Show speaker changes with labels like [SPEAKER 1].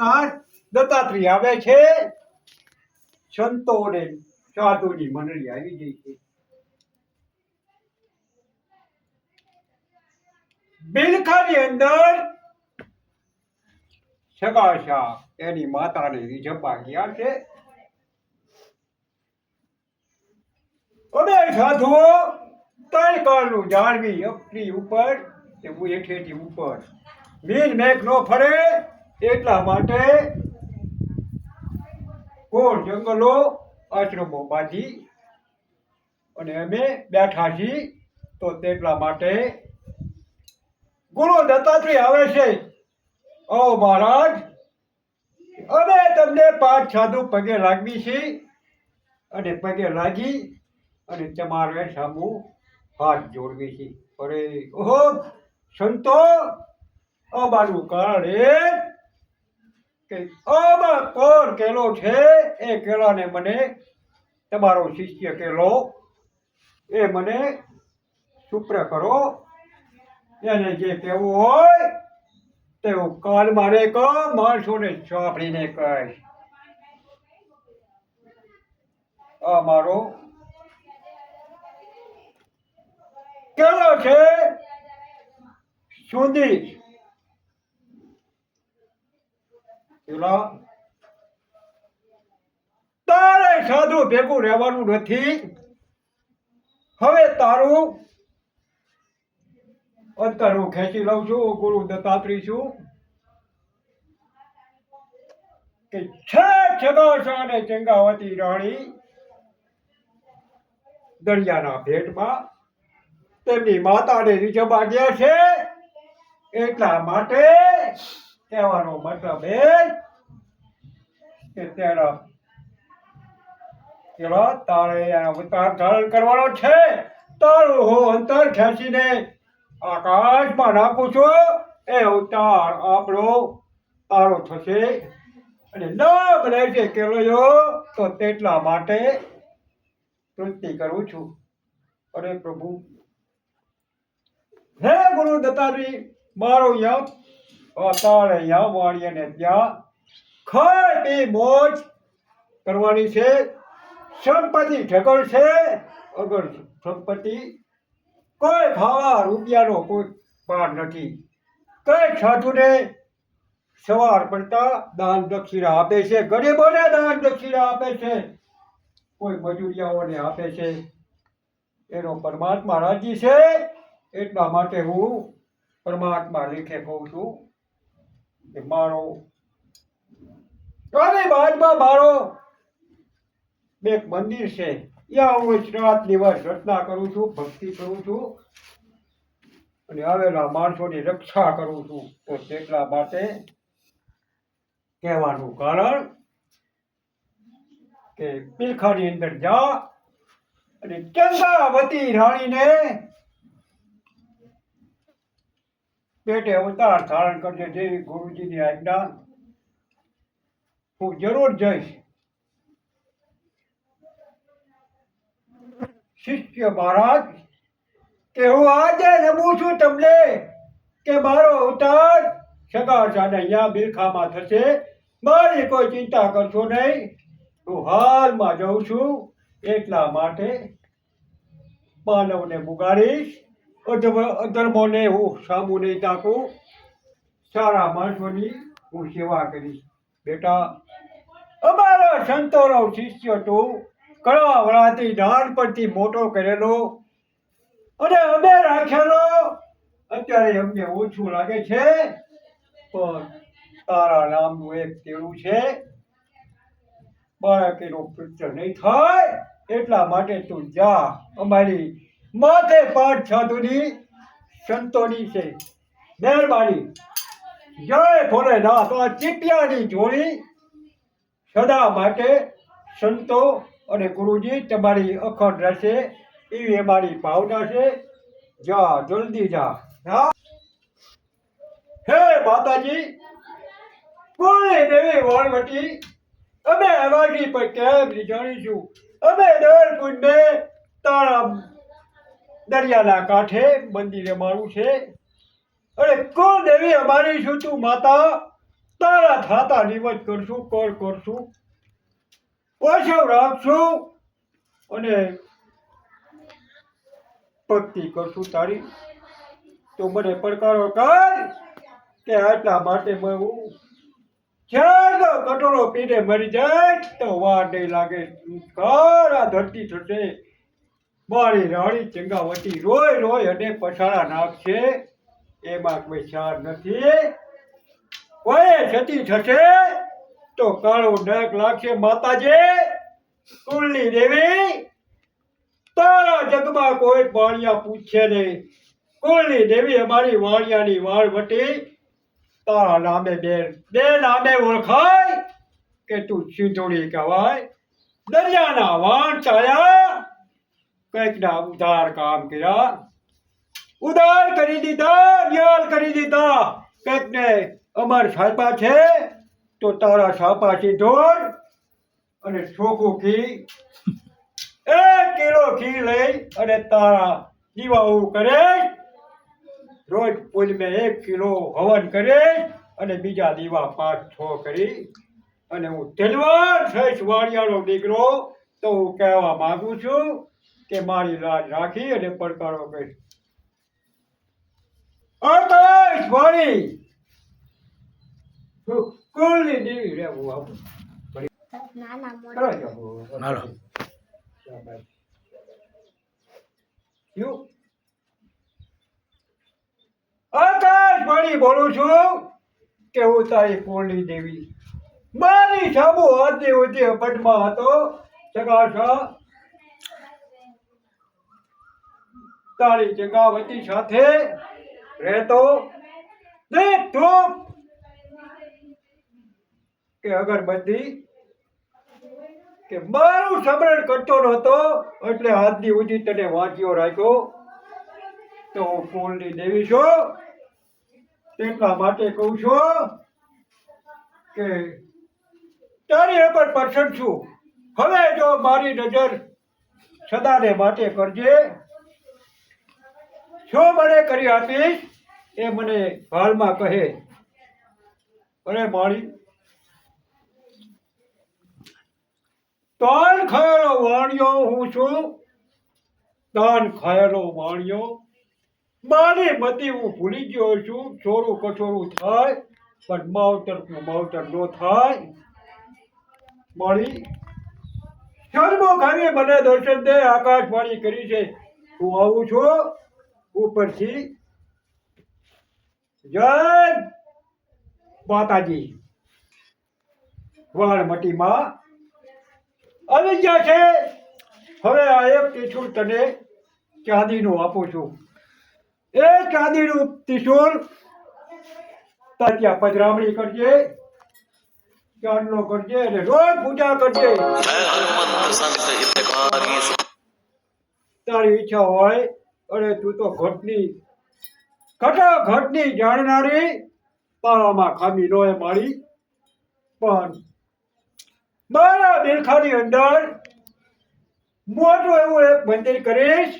[SPEAKER 1] આપનાર દત્તાત્રેય આવે છે. સંતો ને સાધુની મંડળી આવી ગઈ છે. બિલખાની અંદર સગાશા એની માતાને રીઝવવા ગયા છે. અને સાધુઓ ત્રણ કાળનું જાળવી અપની ઉપર હેઠેથી ઉપર મીન મેઘ નો ફરે એટલા માટે ઘોર જંગલો આશ્રમો બાંધી અને અમે બેઠા છીએ. તો તેટલા માટે ગુરુ દત્તાત્રેય આવે છે. ઓ મહારાજ, અમે તમને પાંચ સાધુ પગે લાગવી છે અને પગે લાગી અને તમારે સામુ હાથ જોડવી છે. અરે ઓહો સંતો, અમારું કારણ એ કે આમાં કોણ કેલો છે એ કેળાને મને તમારો શિષ્ય કેલો એ મને સુપ્ર કરો. એને જે કહેવું હોય તેવું કાન મારે કહો, માણસોને સાંભળીને કહીશ. આ મારો કેવો છે સુધી પેલા તારે સાધુ ભેગું રહેવાનું નથી. હવે તારું અંતર હું ખેંચી લઉં છું. ગુરુ દત્તાત્રેય છું કે છગાસા અને ચંગાવતી રાણી દરિયાના ભેટમાં તેમની માતાને રીઝવવા ગયા છે. એટલા માટે કહેવાનો મતલબ એ કે તેરા તારે અવતાર ધારણ કરવાનો છે. તારું હું અંતર ખેંચીને આકાશમાં નાખું છું. એ અવતાર આપણો તારો થશે અને નામ લેજે કેળયો. તો તેટલા માટે સ્તુતિ કરું છું. અરે પ્રભુ, હે ગુરુ દત્તાત્રેય, મારો યપ તારે યા વાણી અને ત્યાં ખાઈ પી મોજ કરવાની છે. સંપત્તિ ઢગલ છે. અગર સંપત્તિ કોઈ ખાવા રૂપિયાનો કોઈ પાર નથી. કઈ સાધુને સવાર પડતા દાન દક્ષિણા આપે છે, ગરીબોને દાન દક્ષિણા આપે છે, કોઈ મજૂરિયાઓને આપે છે. એનો પરમાત્મા રાજી છે. એટલા માટે હું પરમાત્મા લેખે કહું છું કે મારો બાજુમાં મારો એક મંદિર છે. ત્યાં હું રાત દિવસ રચના કરું છું, ભક્તિ કરું છું અને આવેલા માણસોની રક્ષા કરું છું. તો તેટલા માટે કહેવાનું કારણ કે પીલખાની અંદર જા અને ચંગાવતી રાણીને પેટે અવતાર ધારણ કરજે. જેવી ગુરુજીની આજ્ઞા હું જરૂર જઈશ. શિષ્ય મહારાજ, કે હું આજે નમું છું તમને કે મારો અવતાર સગાસાને અહીંયા બિલખામાં થશે. મારી કોઈ ચિંતા કરશો નહીં. હું હાલમાં જાઉં છું. એટલા માટે માનવને બુગાડીશ, અધર્મોને હું સામું નહીં તાકું. સારા માણસોની હું સેવા કરીશ. બેટા, અમારા સંતોનો શિષ્ય તું કળા વળાથી નાનપણથી મોટો કરેલો અને અમે રાખેલો. અત્યારે અમને ઓછું લાગે છે, પણ તારા નામનું એક તેડું છે. બાળકીનો પુત્ર નહીં થાય એટલા માટે તું જા. અમારી માથે પાંચ સાધુની સંતોની છે મહેરબાની. જય ભોલેનાથ. આ ચીપિયાની જોડી સદા માટે સંતો અને ગુરુજી તમારી અખંડ રહેશે એવી અમારી ભાવના છે. જા, જલ્દી જા. હા, હે માતાજી, કોઈ દેવી વાળવટી, અમે અમારી પર કેમ જાણીશું? અમે દર પૂજને તારા દરિયાના કાંઠે મંદિરે મારું છે. અરે કોણ દેવી અમારી શું તું માતા? તારા થાતા નિમજ કરશું, કર કરશું, ઓછો રાખશું અને ભક્તિ કરશું તારી. તો મને પડકારો કર કે આટલા માટે હું ચાલો કટોરો પીને મરી જાય તો વાર નહીં લાગે. કર આ ધરતી થશે. મારી રાણી ચંગાવતી રોય રોય અને પછાડા નાખશે, એમાં કોઈ ચાર નથી. કોઈ છતી થશે તો કાળો ડગ લાગશે. માતાજી કુળની દેવી, તારા જગમાં કોઈ વાણિયા પૂછે નહીં. કુળની દેવી અમારી વાણિયાની વાળ વટી તારા નામે બે નામે ઓળખાય કે તું સિંધુડી કહેવાય. દરિયાના વાણ ચાયા, કંઈક ના ઉધાર કામ કર્યા, ઉધાર કરી દીધા, ન્યાલ કરી દીધા. કંઈક ને અમાર છાપા છે તો તારા છાપાથી ઢોળ અને ચોખ્ખું ઘી, 1 કિલો ઘી લઈ અને તારા દીવાઓ કરે. રોજ પૂનમે 1 કિલો હવન કરે અને બીજા દીવા 5-6 કરી. અને હું ધનવાન થઈશ, વાણિયાનો દીકરો. તો હું કહેવા માંગુ છું કે મારી લાજ રાખી અને પડકારો કરી. આકાશ વાણી કુળની દેવી રહેવું આવું.
[SPEAKER 2] હાલો.
[SPEAKER 1] આકાશ વાણી બોલું છું કે હું તારી કુળની દેવી. મારી સાબુ હતી ઉધી અપટમાં હતો ચગાસા. તારી ચંગાવતી સાથે રહેતો. દેખ ધૂપ કે અગરબત્તી કે મારું સમરણ કરતો નહોતો, એટલે આજની ઉધી તને વાંચ્યો રાખ્યો. તો હું કુળની દેવી છું, તેટલા માટે કહું છું કે તારી ઉપર પ્રસન્ન છું. હવે જો મારી નજર સદાને માટે કરજે. શું મને કરી આપીશ એ મને હાલમાં કહે. અરે મારી તાન ખાયેલો વાણિયો હું છું. તાન ખાયેલો વાણિયો. મારી મતી હું ભૂલી ગયો છું. ચોરું કચોરું થાય પણ માવતર નો થાય. મારી સન્મુખ આવી મને દર્શન દે. આકાશવાણી કરી છે, હું આવું છું ઉપરથી. જય માતાજી. વાળમટીમાં આવી ગયા છે. હવે આ એક ત્રિશુળ તને ચાંદીનું આપું છું. એ ચાંદીનું ત્રિશુળ તાર ત્યાં પધરામણી કરજે, ચાંદલો કરજે અને રોજ પૂજા કરજે. તારી ઈચ્છા હોય અને તું તો ઘટની જાણનારી, તારામાં ખામી ન હોય મારી. પણ મારા દેખાની અંદર મોટું એવું એક મંદિર કરીશ